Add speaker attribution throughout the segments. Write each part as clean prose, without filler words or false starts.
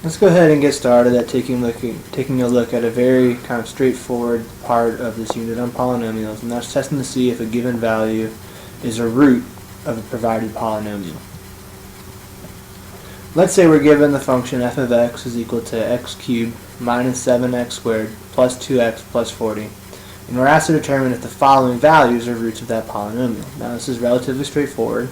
Speaker 1: Let's go ahead and get started at taking a look at a very kind of straightforward part of this unit on polynomials, and that's testing to see if a given value is a root of a provided polynomial. Let's say we're given the function f of x is equal to x cubed minus 7x squared plus 2x plus 40, and we're asked to determine if the following values are roots of that polynomial. Now this is relatively straightforward.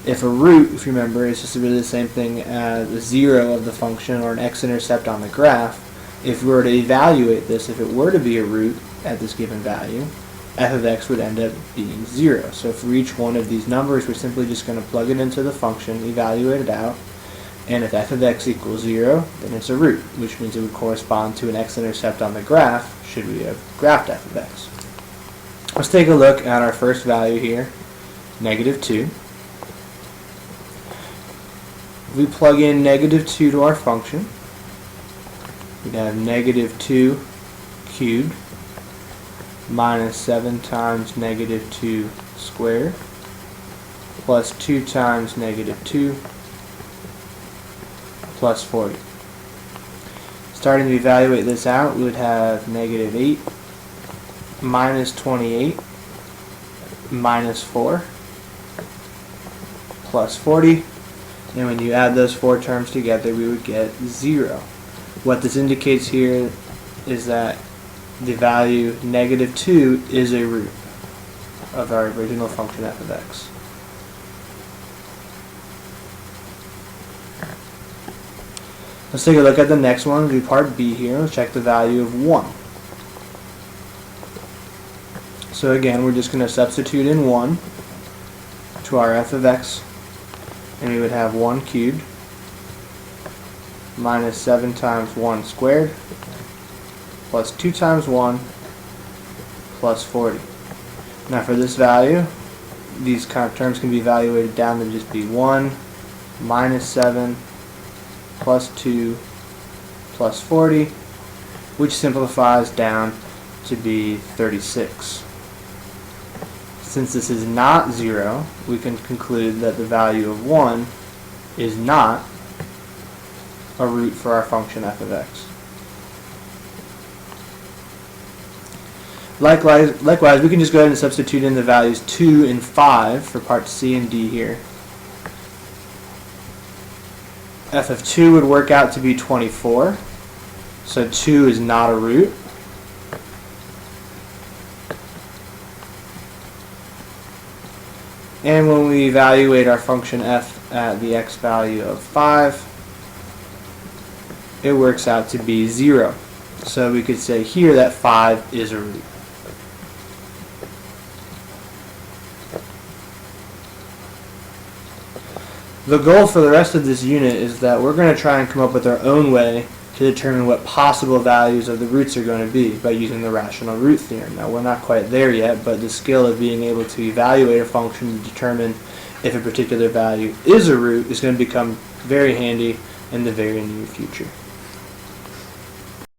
Speaker 1: If a root, if you remember, is just really the same thing as a zero of the function or an x-intercept on the graph, if we were to evaluate this, if it were to be a root at this given value, f of x would end up being 0. So for each one of these numbers, we're simply just going to plug it into the function, evaluate it out, and if f of x equals 0, then it's a root, which means it would correspond to an x-intercept on the graph should we have graphed f of x. Let's take a look at our first value here, negative 2. If we plug in negative 2 to our function, we'd have negative 2 cubed minus 7 times negative 2 squared plus 2 times negative 2 plus 40. Starting to evaluate this out, we would have negative 8 minus 28 minus 4 plus 40. And when you add those four terms together, we would get 0. What this indicates here is that the value negative 2 is a root of our original function f of x. Let's take a look at the next one. We'll do part B here. Let's check the value of 1. So again, we're just going to substitute in 1 to our f of x, and we would have 1 cubed minus 7 times 1 squared plus 2 times 1 plus 40. Now for this value, these kind of terms can be evaluated down to just be 1 minus 7 plus 2 plus 40, which simplifies down to be 36. Since this is not 0, we can conclude that the value of 1 is not a root for our function f of x. Likewise, we can just go ahead and substitute in the values 2 and 5 for parts C and D here. F of 2 would work out to be 24, so 2 is not a root. And when we evaluate our function f at the x value of 5, it works out to be 0. So we could say here that 5 is a root. The goal for the rest of this unit is that we're going to try and come up with our own way to determine what possible values of the roots are going to be by using the rational root theorem. Now we're not quite there yet, but the skill of being able to evaluate a function to determine if a particular value is a root is going to become very handy in the very near future.